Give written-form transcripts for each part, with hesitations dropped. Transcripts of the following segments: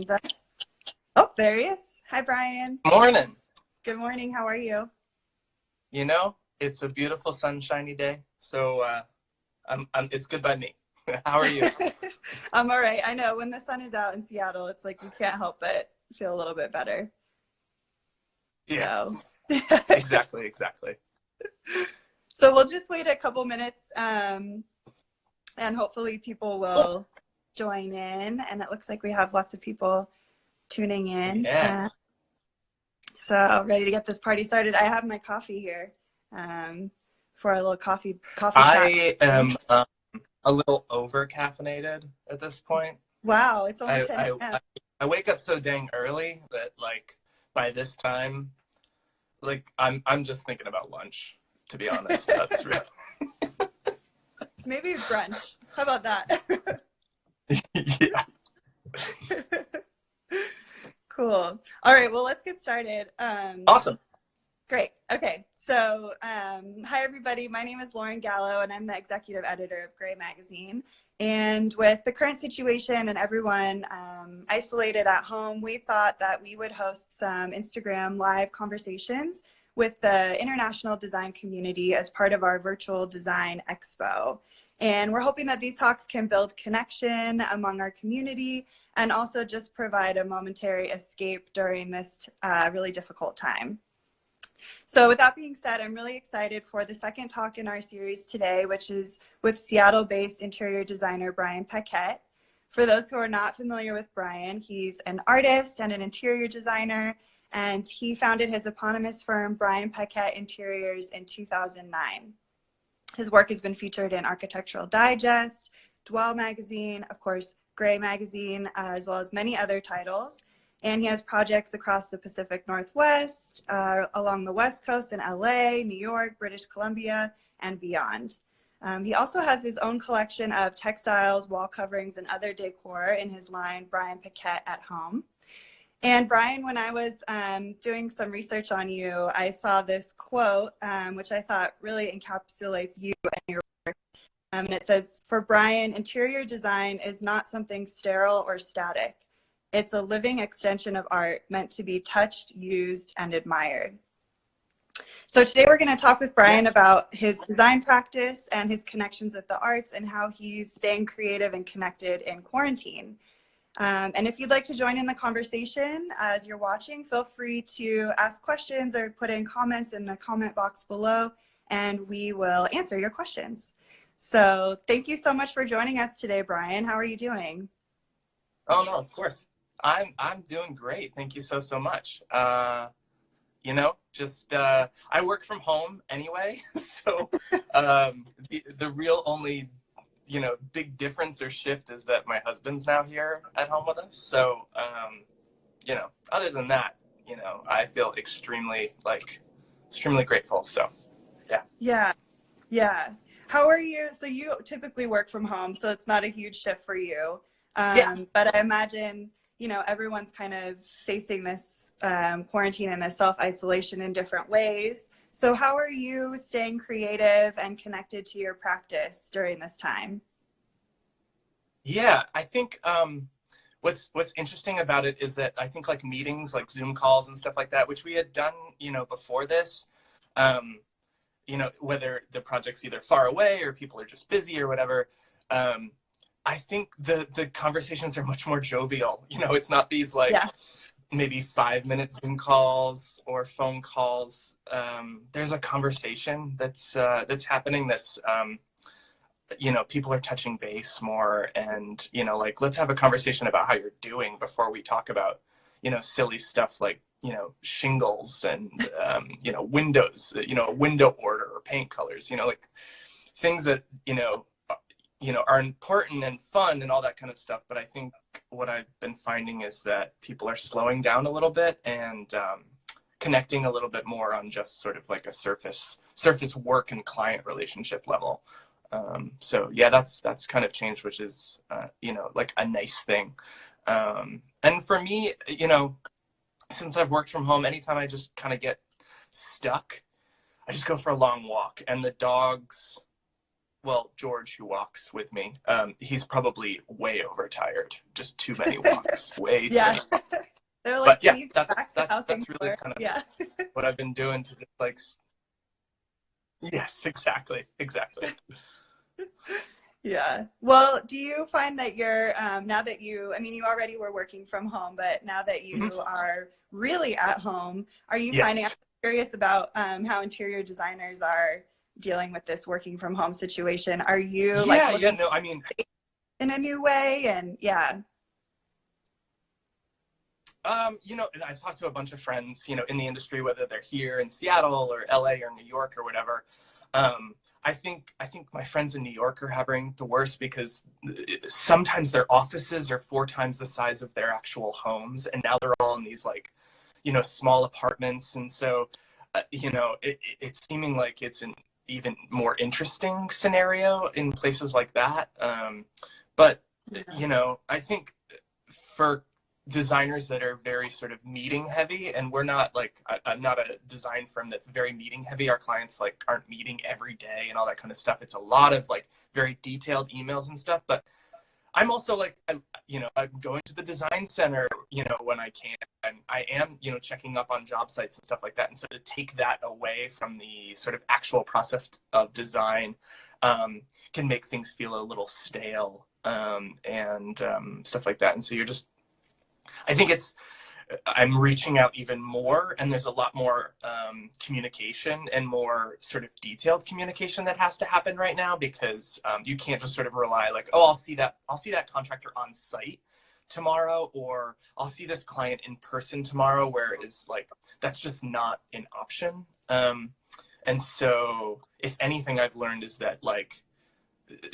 us. Oh, there he is. Hi, Brian. Morning. Good morning. How are you? You know, it's a beautiful sunshiny day, so it's good by me. How are you? I'm all right. I know when the sun is out in Seattle, it's like you can't help but feel a little bit better. Yeah, So. exactly. So we'll just wait a couple minutes, and hopefully people will join in. And it looks like we have lots of people tuning in. Yeah. So ready to get this party started. I have my coffee here for a little coffee chat. I am a little over caffeinated at this point. Wow, it's only 10 a.m. I wake up so dang early that like by this time, like I'm just thinking about lunch. To be honest, that's real. Maybe brunch. How about that? Yeah. Cool. All right, well, let's get started. Awesome. Great. Okay. So, hi, everybody. My name is Lauren Gallow, and I'm the executive editor of Gray Magazine. And with the current situation and everyone isolated at home, we thought that we would host some Instagram live conversations with the international design community as part of our virtual design expo. And we're hoping that these talks can build connection among our community and also just provide a momentary escape during this really difficult time. So with that being said, I'm really excited for the second talk in our series today, which is with Seattle-based interior designer Brian Paquette. For those who are not familiar with Brian, he's an artist and an interior designer, and he founded his eponymous firm, Brian Paquette Interiors, in 2009. His work has been featured in Architectural Digest, Dwell Magazine, of course, Gray Magazine, as well as many other titles. And he has projects across the Pacific Northwest, along the West Coast in LA, New York, British Columbia, and beyond. He also has his own collection of textiles, wall coverings, and other decor in his line, Brian Paquette at Home. And Brian, when I was doing some research on you, I saw this quote, which I thought really encapsulates you and your work. And it says, "For Brian, interior design is not something sterile or static. It's a living extension of art meant to be touched, used, and admired." So today we're going to talk with Brian about his design practice and his connections with the arts and how he's staying creative and connected in quarantine. And if you'd like to join in the conversation as you're watching, feel free to ask questions or put in comments in the comment box below, and we will answer your questions. So thank you so much for joining us today, Brian. How are you doing? Oh no, of course. I'm doing great. Thank you so much. You know, just I work from home anyway, so the real only big difference or shift is that my husband's now here at home with us. So, other than that, I feel extremely grateful. So, yeah. Yeah. How are you? So you typically work from home, so it's not a huge shift for you. But I imagine, everyone's kind of facing this quarantine and this self-isolation in different ways. So how are you staying creative and connected to your practice during this time? Yeah, I think what's interesting about it is that I think like meetings, like Zoom calls and stuff like that, which we had done, before this, whether the project's either far away or people are just busy or whatever, I think the conversations are much more jovial. It's not these maybe 5-minute Zoom calls or phone calls. There's a conversation that's happening that's, people are touching base more and, let's have a conversation about how you're doing before we talk about, silly stuff like, shingles and, windows, window order or paint colors, things that, are important and fun and all that kind of stuff. But I think what I've been finding is that people are slowing down a little bit and connecting a little bit more on just sort of like a surface work and client relationship level. So yeah, that's kind of changed, which is, like a nice thing. And for me, since I've worked from home, anytime I just kind of get stuck, I just go for a long walk, and the dogs well, George, who walks with me, he's probably way overtired. Just too many walks, way too many walks. They're like, But can yeah, you get back to how that's things really work? kind of Yeah. what I've been doing to just like, yes, exactly. Yeah. Well, do you find that you're, now that you, I mean, you already were working from home, but now that you are really at home, are you finding, I'm curious about how interior designers are dealing with this working from home situation. Are you like looking no, I mean, in a new way? And you know, and I've talked to a bunch of friends, you know, in the industry, whether they're here in Seattle or LA or New York or whatever. I think my friends in New York are having the worst because sometimes their offices are 4 times the size of their actual homes, and now they're all in these like, you know, small apartments, and so you know, it's seeming like it's an even more interesting scenario in places like that. But you know, I think for designers that are very sort of meeting heavy, and we're not like, I'm not a design firm that's very meeting heavy. Our clients like aren't meeting every day and all that kind of stuff. It's a lot of like very detailed emails and stuff. But I'm also like, you know, I'm going to the design center, you know, when I can, and I am, you know, checking up on job sites and stuff like that. And so to take that away from the sort of actual process of design can make things feel a little stale and stuff like that. And so you're just, I think I'm reaching out even more, and there's a lot more communication and more sort of detailed communication that has to happen right now, because you can't just sort of rely like, oh, I'll see that contractor on site tomorrow, or I'll see this client in person tomorrow, whereas like that's just not an option. And so if anything I've learned is that like,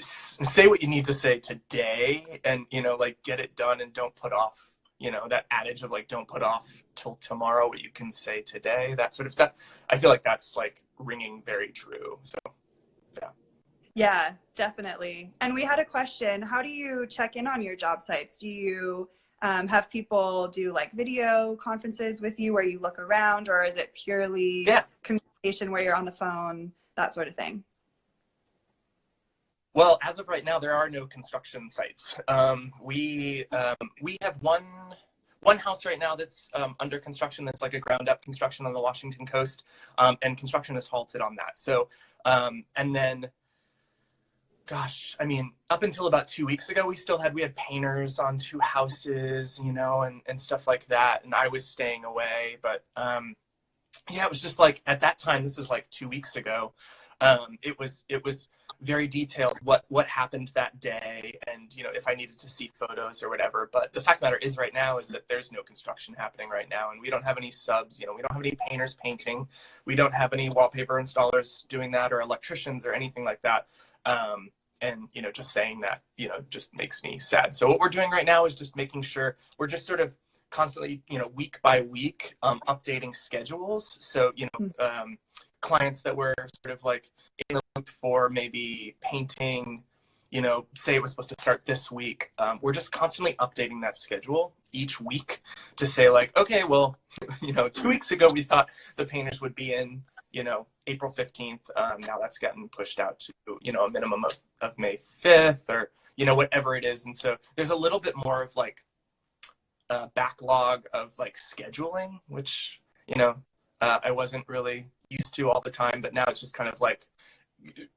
say what you need to say today, and you know, like get it done, and don't put off, you know, that adage of like, don't put off till tomorrow what you can say today, that sort of stuff. I feel like that's like ringing very true. So yeah, definitely. And we had a question, how do you check in on your job sites? Do you have people do like video conferences with you where you look around, or is it purely communication where you're on the phone, that sort of thing? Well, as of right now, there are no construction sites. We have one house right now that's under construction. That's like a ground up construction on the Washington coast, and construction is halted on that. So, and then, gosh, I mean, up until about 2 weeks ago, we had painters on 2 houses, you know, and stuff like that. And I was staying away, but yeah, it was just like at that time. This is like 2 weeks ago. It was very detailed what happened that day, and you know, if I needed to see photos or whatever. But the fact of the matter is right now is that there's no construction happening right now, and we don't have any subs, you know, we don't have any painters painting, we don't have any wallpaper installers doing that, or electricians or anything like that. And you know, just saying that, you know, just makes me sad. So what we're doing right now is just making sure we're just sort of constantly, you know, week by week updating schedules. So you know, clients that were sort of like in the loop for maybe painting, you know, say it was supposed to start this week. We're just constantly updating that schedule each week to say like, okay, well, you know, 2 weeks ago we thought the painters would be in, you know, April 15th. Now that's gotten pushed out to, you know, a minimum of May 5th, or, you know, whatever it is. And so there's a little bit more of like a backlog of like scheduling, which, you know, I wasn't really used to all the time, but now it's just kind of like,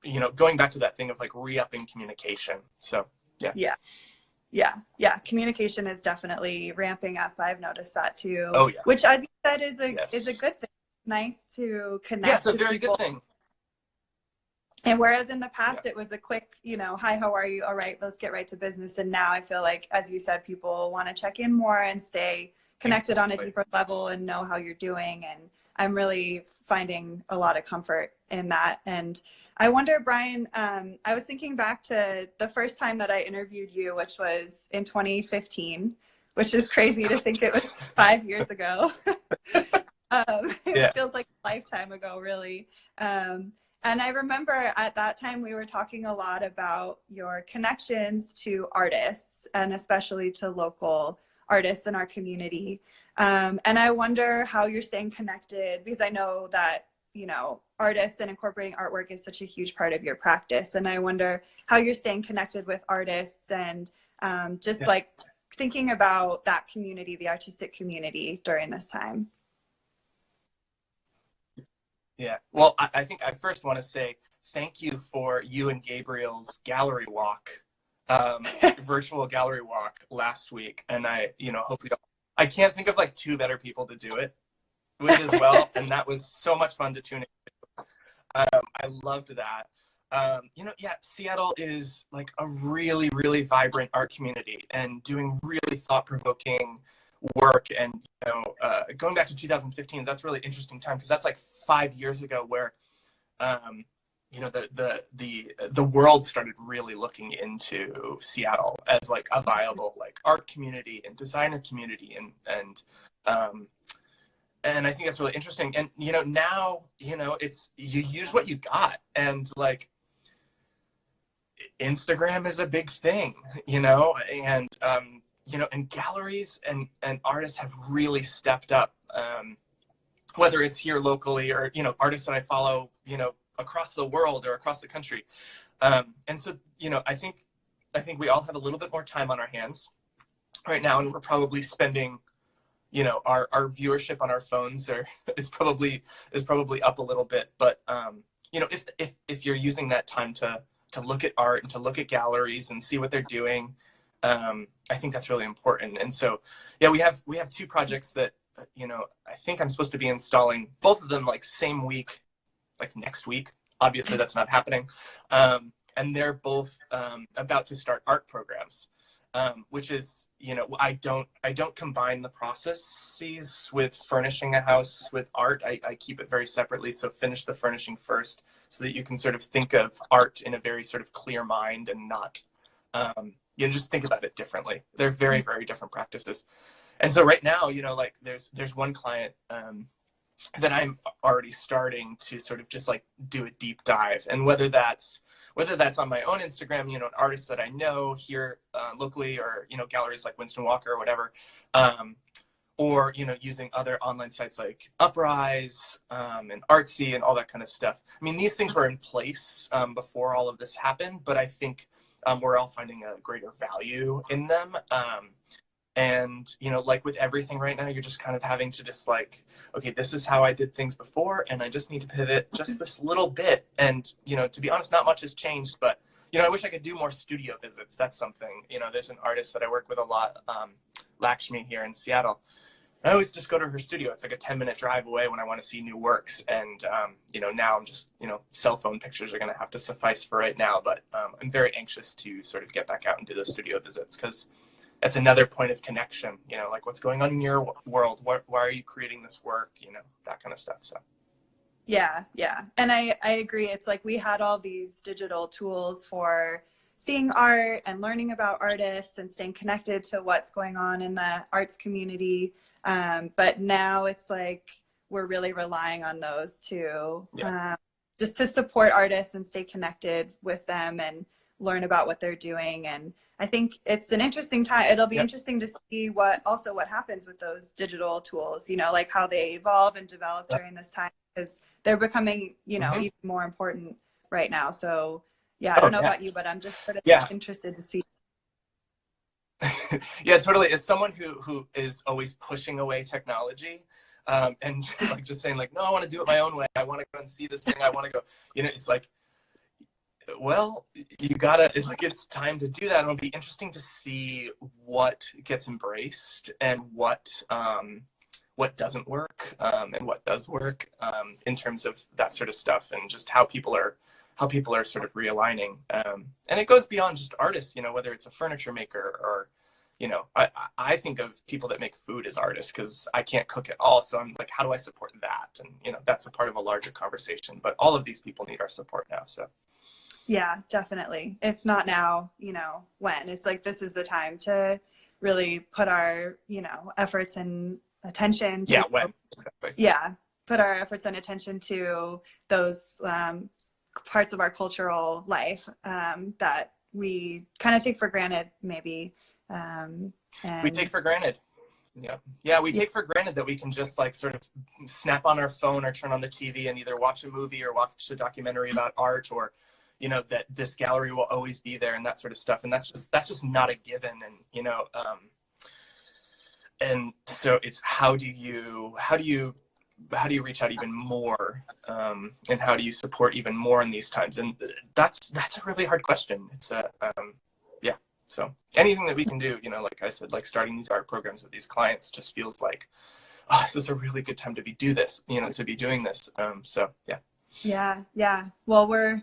you know, going back to that thing of like re-upping communication. So yeah, communication is definitely ramping up. I've noticed that too. Oh yeah. Which, as you said, is a good thing. Nice to connect. Yeah, it's a very good thing. And whereas in the past it was a quick, you know, hi, how are you? All right, let's get right to business. And now I feel like, as you said, people want to check in more and stay connected on a deeper level and know how you're doing. And I'm really finding a lot of comfort in that. And I wonder, Brian, I was thinking back to the first time that I interviewed you, which was in 2015, which is crazy to think it was 5 years ago. It feels like a lifetime ago, really. And I remember at that time we were talking a lot about your connections to artists, and especially to local artists in our community. And I wonder how you're staying connected, because I know that you know, artists and incorporating artwork is such a huge part of your practice. And I wonder how you're staying connected with artists and just like thinking about that community, the artistic community during this time. Yeah, well, I think I first want to say thank you for you and Gabriel's gallery walk, virtual gallery walk last week. And hopefully, I can't think of like two better people to do it with as well. And that was so much fun to tune in. I loved that. Seattle is like a really, really vibrant art community and doing really thought-provoking work. And going back to 2015, that's a really interesting time because that's like 5 years ago where the world started really looking into Seattle as like a viable like art community and designer community, and I think that's really interesting. And now it's you use what you got, and like Instagram is a big thing, and galleries and artists have really stepped up, whether it's here locally or, artists that I follow, across the world or across the country. And so, I think we all have a little bit more time on our hands right now, and we're probably spending, our viewership on our phones is probably up a little bit. But, if you're using that time to look at art and to look at galleries and see what they're doing, I think that's really important. And so, yeah, we have two projects that, I think I'm supposed to be installing both of them like same week, like next week. Obviously that's not happening. And they're both about to start art programs, which is, I don't combine the processes with furnishing a house with art. I keep it very separately. So finish the furnishing first so that you can sort of think of art in a very sort of clear mind and not, just think about it differently. They're very, very different practices. And so right now, like there's one client that I'm already starting to sort of just like do a deep dive, and whether that's on my own Instagram, an artist that I know here locally, or galleries like Winston Walker or whatever, or using other online sites like Uprise and Artsy and all that kind of stuff. I mean, these things were in place before all of this happened, but I think we're all finding a greater value in them. And, like with everything right now, you're just kind of having to just like, okay, this is how I did things before, and I just need to pivot just this little bit. And, to be honest, not much has changed, but, I wish I could do more studio visits. That's something, there's an artist that I work with a lot, Lakshmi here in Seattle. I always just go to her studio. It's like a 10-minute drive away when I want to see new works. And, now I'm just, cell phone pictures are going to have to suffice for right now. But I'm very anxious to sort of get back out and do those studio visits, because that's another point of connection, like what's going on in your world. Why are you creating this work? That kind of stuff. So. Yeah. And I agree. It's like we had all these digital tools for seeing art and learning about artists and staying connected to what's going on in the arts community. But now it's like we're really relying on those to just to support artists and stay connected with them and learn about what they're doing. And I think it's an interesting time. It'll be interesting to see what happens with those digital tools, like how they evolve and develop during this time, because they're becoming, even more important right now. So yeah, I don't know about you, but I'm just sort of interested to see. Yeah, totally. As someone who is always pushing away technology, and like just saying like, no, I want to do it my own way. I want to go and see this thing. I want to go, it's like, well, it's time to do that. It'll be interesting to see what gets embraced and what doesn't work, and what does work, in terms of that sort of stuff, and just how people are sort of realigning. And it goes beyond just artists, whether it's a furniture maker or, I think of people that make food as artists, because I can't cook at all. So I'm like, how do I support that? And, that's a part of a larger conversation, but all of these people need our support now. So. Yeah, definitely. If not now, when? It's like, this is the time to really put our, efforts and attention to. Yeah, when? Exactly. Yeah, put our efforts and attention to those parts of our cultural life that we kind of take for granted, maybe. And we take for granted. Yeah. Yeah. We take for granted that we can just like sort of snap on our phone or turn on the TV and either watch a movie or watch a documentary about art, or, you know, that this gallery will always be there and that sort of stuff. And that's just not a given. And, you know, and so it's how do you reach out even more, and how do you support even more in these times? And that's a really hard question. It's yeah. So anything that we can do, you know, like I said, like starting these art programs with these clients just feels like, oh, this is a really good time to be doing this. So yeah. Yeah. Well, we're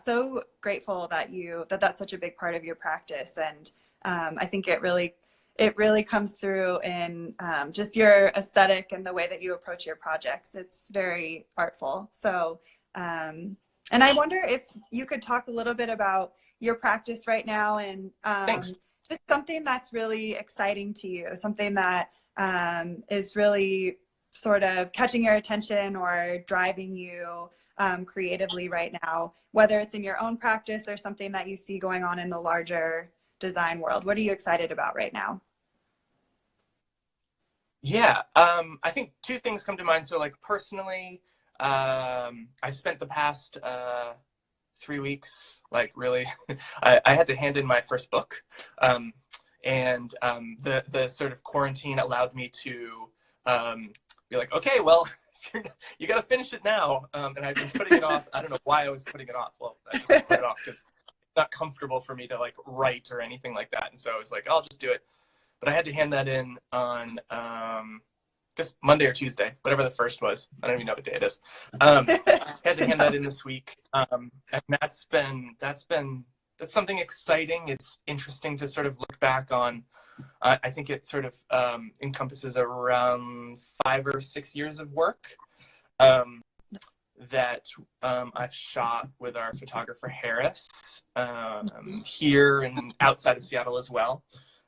so grateful that that's such a big part of your practice, and I think it really comes through in just your aesthetic and the way that you approach your projects. It's very artful. So, and I wonder if you could talk a little bit about your practice right now, and just something that's really exciting to you, something that is really sort of catching your attention or driving you creatively right now, whether it's in your own practice or something that you see going on in the larger design world. What are you excited about right now? Yeah, I think two things come to mind. So like personally, I spent the past 3 weeks, like really, I had to hand in my first book. And the sort of quarantine allowed me to be like, okay, well, you got to finish it now. And I've been putting it off. I don't know why I was putting it off. Well, I just put it off because it's not comfortable for me to like write or anything like that. And so I was like, I'll just do it. But I had to hand that in on, I guess Monday or Tuesday, whatever the first was. I don't even know what day it is. Had to hand that in this week. And that's something exciting. It's interesting to sort of look back on. I think it sort of encompasses around 5 or 6 years of work that I've shot with our photographer Harris here and outside of Seattle as well.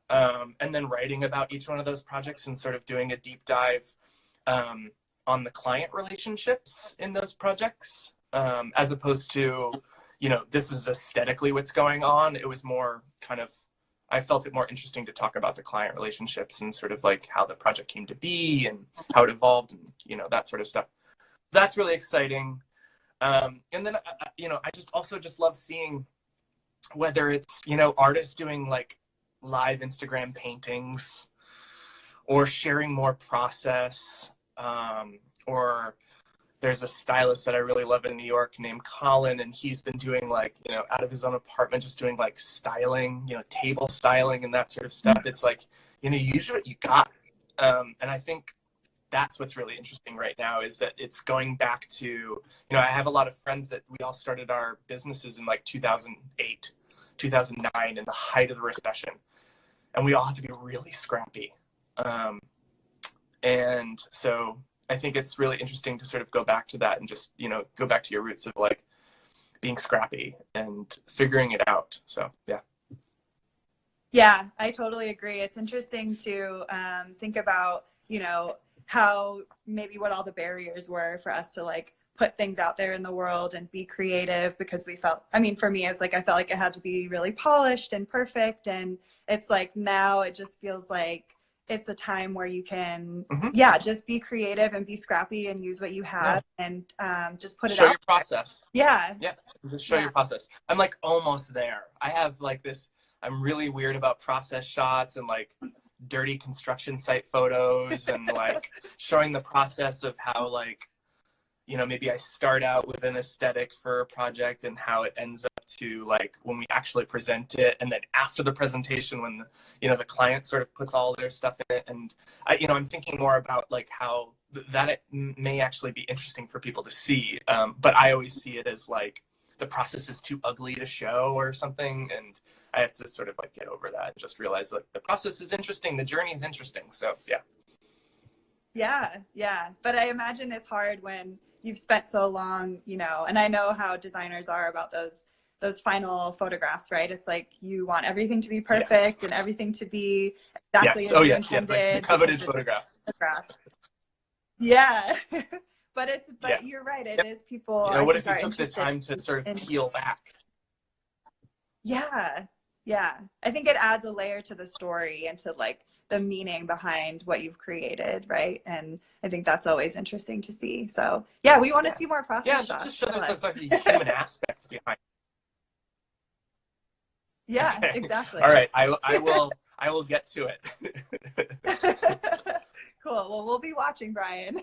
And then writing about each one of those projects and sort of doing a deep dive on the client relationships in those projects, as opposed to, you know, this is aesthetically what's going on. It was more kind of, I felt it more interesting to talk about the client relationships and sort of like how the project came to be and how it evolved and, you know, that sort of stuff. That's really exciting. And then, you know, I just love seeing whether it's, you know, artists doing like live Instagram paintings or sharing more process, or there's a stylist that I really love in New York named Colin, and he's been doing like, you know, out of his own apartment, just doing like styling, you know, table styling and that sort of stuff. It's like, you know, use what you got. And I think that's what's really interesting right now, is that it's going back to, you know, I have a lot of friends that we all started our businesses in like 2008, 2009, in the height of the recession. And we all have to be really scrappy. And so I think it's really interesting to sort of go back to that and just, you know, go back to your roots of like being scrappy and figuring it out. So, yeah. Yeah, I totally agree. It's interesting to think about, you know, how maybe what all the barriers were for us to like put things out there in the world and be creative, because we felt, I mean, for me, it's like I felt like it had to be really polished and perfect. And it's like now it just feels like it's a time where you can, just be creative and be scrappy and use what you have and just put it out. Show your process. Yeah. Yeah. Just show your process. I'm like almost there. I have like this, I'm really weird about process shots and like dirty construction site photos and like showing the process of how, like, you know, maybe I start out with an aesthetic for a project and how it ends up to like when we actually present it, and then after the presentation when you know the client sort of puts all their stuff in it. And I, you know, I'm thinking more about like how that it may actually be interesting for people to see, but I always see it as like the process is too ugly to show or something, and I have to sort of like get over that and just realize like the process is interesting, the journey is interesting. So yeah, but I imagine it's hard when you've spent so long, you know, and I know how designers are about those final photographs, right? It's like you want everything to be perfect and everything to be exactly as you intended. Like the coveted photographs. Yeah. But you're right, it is people. You know, what if you took the time to sort of peel back? Yeah. Yeah, I think it adds a layer to the story and to like the meaning behind what you've created, right? And I think that's always interesting to see. So yeah, we want to see more process shots. Just show there's like a human aspect behind it. Yeah, Okay. exactly. All right, I will get to it. Cool. Well, we'll be watching, Brian.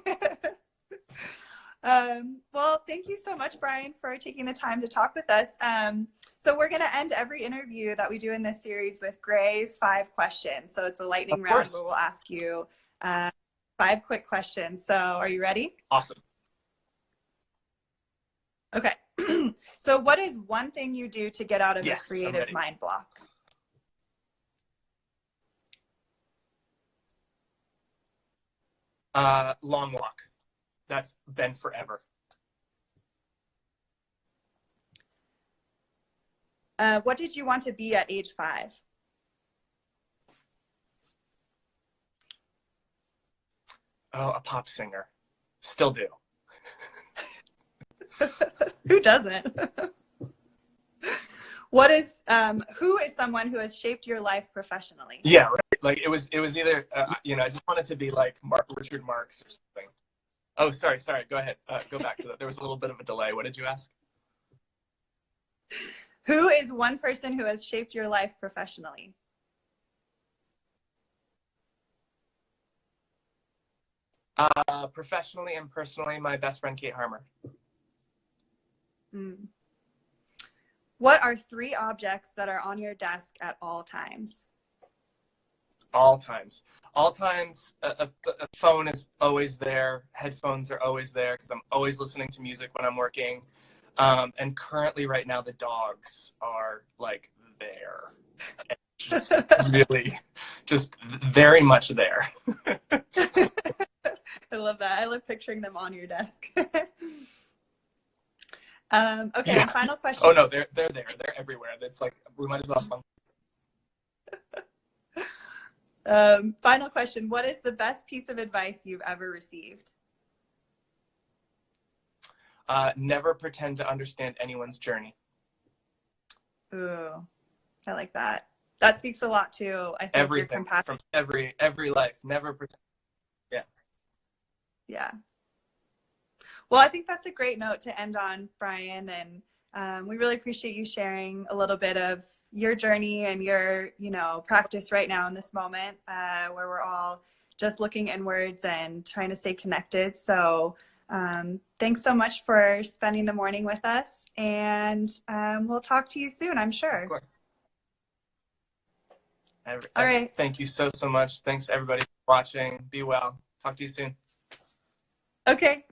Well, thank you so much, Brian, for taking the time to talk with us. So we're going to end every interview that we do in this series with Gray's 5 questions. So it's a lightning round where we'll ask you 5 quick questions. So are you ready? Awesome. Okay. So what is one thing you do to get out of a creative mind block? Long walk. That's been forever. What did you want to be at age 5? Oh, a pop singer. Still do. Who doesn't? What is who is someone who has shaped your life professionally? Yeah, right. Like it was either you know, I just wanted to be like Richard Marx or something. Oh, sorry. Go ahead. Go back to that. There was a little bit of a delay. What did you ask? Who is one person who has shaped your life professionally? Professionally and personally, my best friend, Kate Harmer. What are 3 objects that are on your desk at all times? All times. A phone is always there. Headphones are always there because I'm always listening to music when I'm working. And currently right now, the dogs are like there. And just really, just very much there. I love that. I love picturing them on your desk. Okay, yeah. Final question. Oh no, they're there. They're everywhere. It's like we might as well. Final question. What is the best piece of advice you've ever received? Never pretend to understand anyone's journey. Ooh, I like that. That speaks a lot to, I think, everything from every life. Never pretend. Yeah. Yeah. Well, I think that's a great note to end on, Brian. And we really appreciate you sharing a little bit of your journey and your, practice right now in this moment where we're all just looking inwards and trying to stay connected. So thanks so much for spending the morning with us. And we'll talk to you soon, I'm sure. Of course. All right. Thank you so much. Thanks everybody for watching. Be well. Talk to you soon. Okay.